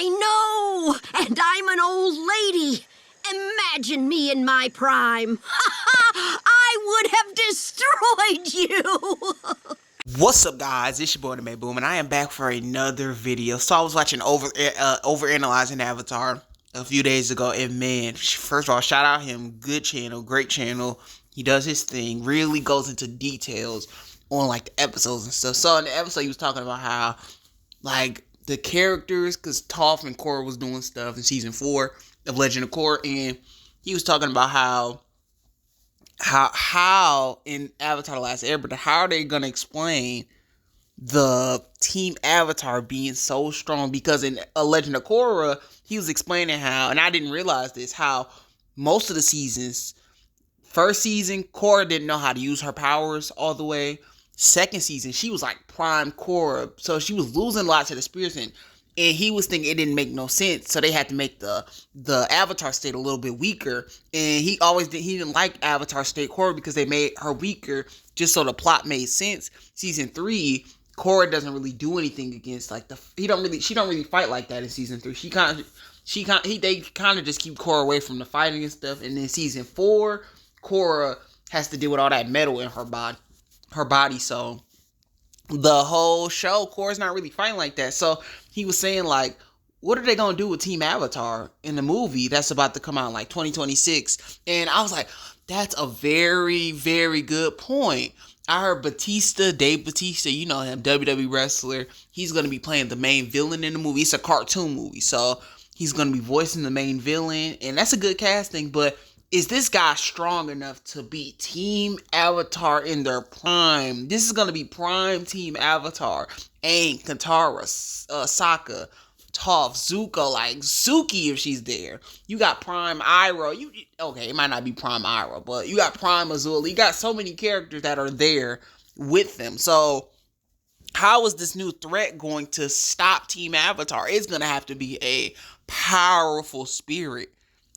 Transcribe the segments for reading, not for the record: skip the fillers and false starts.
I know! And I'm an old lady. Imagine me in my prime. I would have destroyed you. What's up, guys? It's your boy the May Boom, and I am back for another video. So I was watching overanalyzing Avatar a few days ago, and man, first of all, shout out him. Good channel, great channel. He does his thing, really goes into details on like the episodes and stuff. So in the episode, he was talking about how like the characters, because Toph and Korra was doing stuff in season 4 of Legend of Korra, and he was talking about how in Avatar: The Last Airbender, how are they gonna explain the Team Avatar being so strong? Because in A Legend of Korra, he was explaining how, and I didn't realize this, how most of the seasons, first season, Korra didn't know how to use her powers all the way. Second season, she was like prime Korra, so she was losing a lot to the spirits, and he was thinking it didn't make no sense, so they had to make the Avatar state a little bit weaker. And he didn't like Avatar state Korra because they made her weaker just so the plot made sense. Season 3, Korra doesn't really do anything against like she don't really fight like that in season 3. They kind of just keep Korra away from the fighting and stuff. And then season 4, Korra has to deal with all that metal in her body. So the whole show, Korra's not really fighting like that. So he was saying, like, what are they going to do with Team Avatar in the movie that's about to come out in, like, 2026? And I was like, that's a very, very good point. I heard Dave Bautista, you know him, WWE wrestler. He's going to be playing the main villain in the movie. It's a cartoon movie, so he's going to be voicing the main villain. And that's a good casting, but is this guy strong enough to beat Team Avatar in their prime? This is going to be prime Team Avatar. Aang, Katara, Sokka, Toph, Zuko, like Suki if she's there. You got prime Iroh. Okay, it might not be prime Iroh, but you got prime Azula. You got so many characters that are there with them. So how is this new threat going to stop Team Avatar? It's going to have to be a powerful spirit.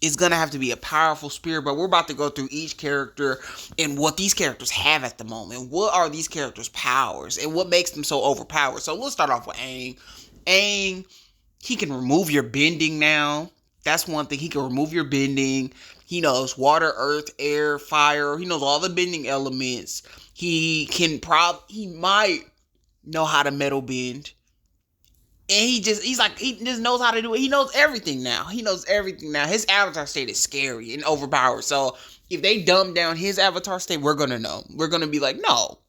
It's going to have to be a powerful spirit, but we're about to go through each character and what these characters have at the moment. What are these characters' powers and what makes them so overpowered? So let's start off with Aang. Aang, he can remove your bending now. That's one thing. He can remove your bending. He knows water, earth, air, fire. He knows all the bending elements. He might know how to metal bend. And he just knows how to do it. He knows everything now. His avatar state is scary and overpowered. So if they dumb down his avatar state, we're going to know. We're going to be like, no.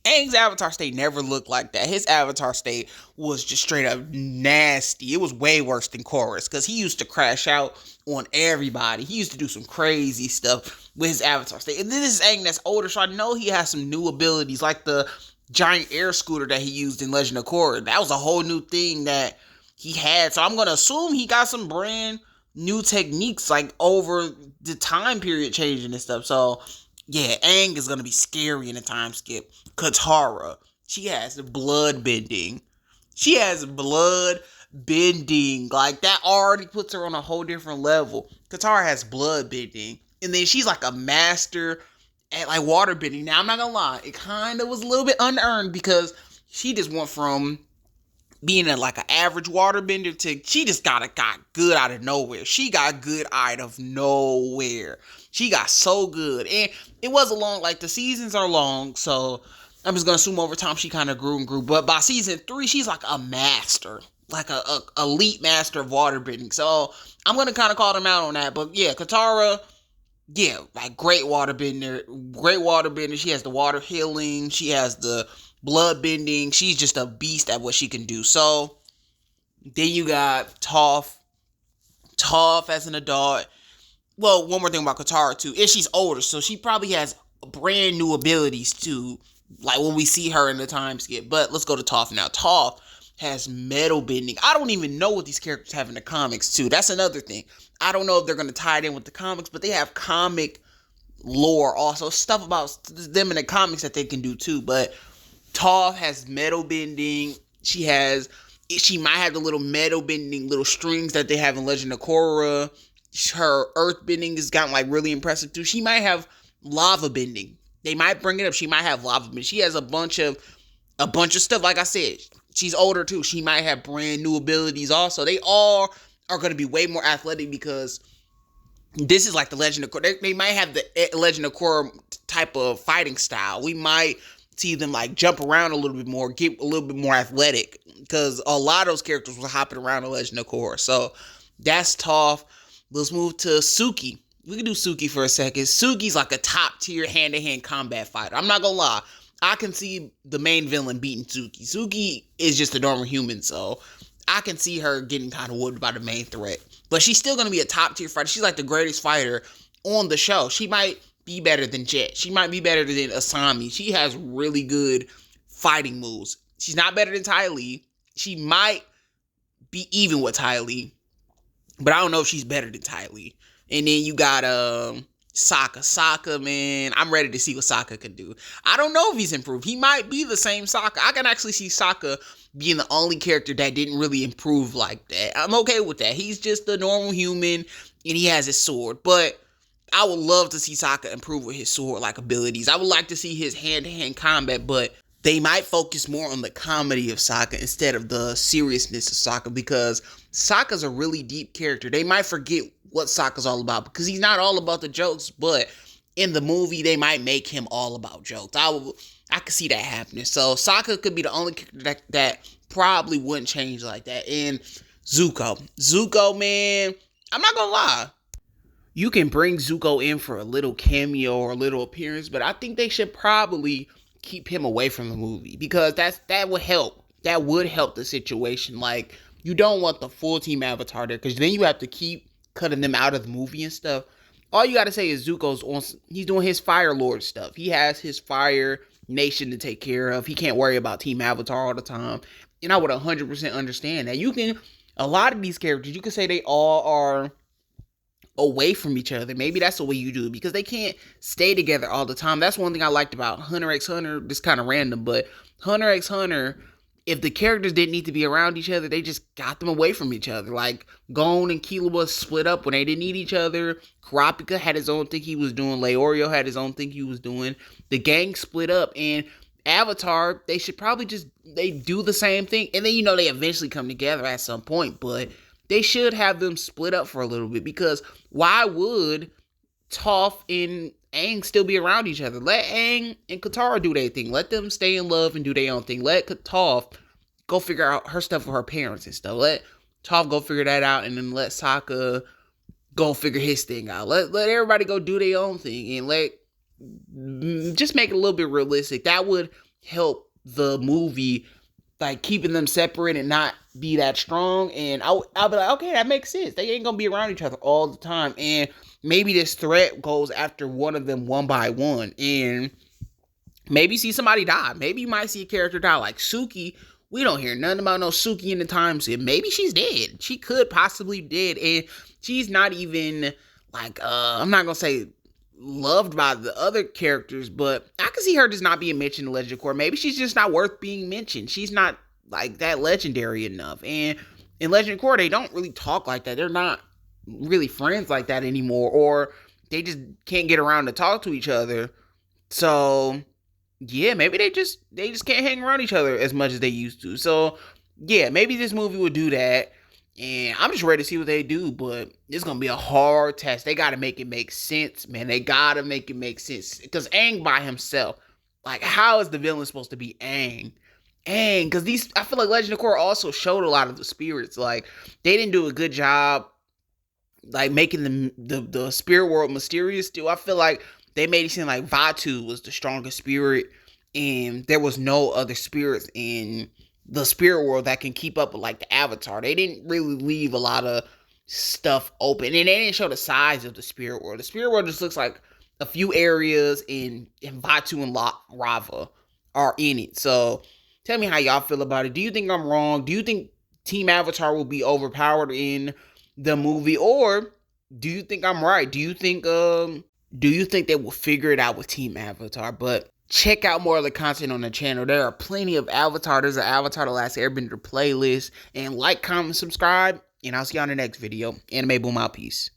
Aang's avatar state never looked like that. His avatar state was just straight up nasty. It was way worse than Korra's because he used to crash out on everybody. He used to do some crazy stuff with his avatar state. And this is Aang that's older, so I know he has some new abilities like the giant air scooter that he used in Legend of Korra. That was a whole new thing that he had. So I'm going to assume he got some brand new techniques like over the time period changing and stuff. So yeah, Aang is going to be scary in the time skip. Katara, she has blood bending. Like that already puts her on a whole different level. Katara has blood bending. And then she's like a master at like water bending. Now I'm not gonna lie, it kind of was a little bit unearned because she just went from being like an average water bender to she just got good out of nowhere. She got good out of nowhere. She got so good, and it wasn't long. Like the seasons are long, so I'm just gonna assume over time she kind of grew and grew. But by season 3, she's like a master, like a elite master of water bending. So I'm gonna kind of call them out on that. But yeah, Katara. Yeah, like great water bender. She has the water healing. She has the blood bending. She's just a beast at what she can do. So then you got Toph. Toph as an adult. Well, one more thing about Katara too is she's older, so she probably has brand new abilities too. Like when we see her in the time skip. But let's go to Toph now. Toph has metal bending. I don't even know what these characters have in the comics too. That's another thing. I don't know if they're going to tie it in with the comics, but they have comic lore also. Stuff about them in the comics that they can do too. But Toph has metal bending. She might have the little metal bending, little strings that they have in Legend of Korra. Her earth bending has gotten like really impressive too. She might have lava bending. They might bring it up. She might have lava bending. She has a bunch of stuff. Like I said, she's older too. She might have brand new abilities also. They all are going to be way more athletic because this is like the Legend of Korra. They might have the Legend of Korra type of fighting style. We might see them like jump around a little bit more, get a little bit more athletic, because a lot of those characters were hopping around the Legend of Korra. So that's tough. Let's move to Suki. We can do Suki for a second. Suki's like a top tier hand-to-hand combat fighter. I'm not gonna lie. I can see the main villain beating Suki. Suki is just a normal human, so I can see her getting kind of whooped by the main threat. But she's still going to be a top tier fighter. She's like the greatest fighter on the show. She might be better than Jet. She might be better than Asami. She has really good fighting moves. She's not better than Ty Lee. She might be even with Ty Lee. But I don't know if she's better than Ty Lee. And then you got Sokka. Sokka, man, I'm ready to see what Sokka can do. I don't know if he's improved. He might be the same Sokka. I can actually see Sokka being the only character that didn't really improve like that. I'm okay with that. He's just a normal human, and he has his sword. But I would love to see Sokka improve with his sword-like abilities. I would like to see his hand-to-hand combat, but they might focus more on the comedy of Sokka instead of the seriousness of Sokka, because Sokka's a really deep character. They might forget what Sokka's all about, because he's not all about the jokes, but in the movie, they might make him all about jokes. I could see that happening. So Sokka could be the only character that probably wouldn't change like that. And Zuko. Zuko, man, I'm not gonna lie. You can bring Zuko in for a little cameo or a little appearance, but I think they should probably keep him away from the movie, because that would help. That would help the situation. Like, you don't want the full team Avatar there, because then you have to keep cutting them out of the movie and stuff. All you gotta say is he's doing his Fire Lord stuff. He has his Fire Nation to take care of. He can't worry about Team Avatar all the time. And I would 100% understand that. A lot of these characters, you can say they all are away from each other. Maybe that's the way you do it, because they can't stay together all the time. That's one thing I liked about Hunter x Hunter. This kind of random, but Hunter x Hunter, if the characters didn't need to be around each other, they just got them away from each other. Like, Gon and Killua split up when they didn't need each other. Kurapika had his own thing he was doing. Leorio had his own thing he was doing. The gang split up. And Avatar, they should probably they do the same thing. And then, they eventually come together at some point. But they should have them split up for a little bit, because why would Toph and Aang still be around each other? Let Aang and Katara do their thing. Let them stay in love and do their own thing. Let Toph go figure out her stuff with her parents and stuff. Let Toph go figure that out, and then let Sokka go figure his thing out. Let everybody go do their own thing, and just make it a little bit realistic. That would help the movie, like, keeping them separate and not be that strong. And I'll be like, okay, that makes sense. They ain't gonna be around each other all the time. And maybe this threat goes after one of them one by one. And maybe see somebody die. Maybe you might see a character die. Like Suki, we don't hear nothing about no Suki in the time skip. Maybe she's dead. She could possibly be dead. And she's not even, like, I'm not gonna say loved by the other characters, but I can see her just not being mentioned in Legend of Korra. Maybe she's just not worth being mentioned. She's not, like, that legendary enough. And in Legend of Korra, they don't really talk like that. They're not really friends like that anymore, or they just can't get around to talk to each other. So yeah, maybe they just can't hang around each other as much as they used to. So yeah, maybe this movie would do that. And I'm just ready to see what they do, but it's going to be a hard test. They got to make it make sense, man. They got to make it make sense. Because Aang by himself, like, how is the villain supposed to be Aang? Because I feel like Legend of Korra also showed a lot of the spirits. Like, they didn't do a good job, like, making the spirit world mysterious still. I feel like they made it seem like Vaatu was the strongest spirit, and there was no other spirits in the spirit world that can keep up with, like, the Avatar. They didn't really leave a lot of stuff open, and they didn't show the size of the spirit world. The spirit world just looks like a few areas, and Vaatu and Rava are in it. So tell me how y'all feel about it. Do you think I'm wrong? Do you think Team Avatar will be overpowered in the movie, or do you think I'm right? Do you think they will figure it out with Team Avatar? But check out more of the content on the channel. There are plenty of Avatar. There's an Avatar The Last Airbender playlist. And like, comment, subscribe. And I'll see you on the next video. Anime Boom out. Peace.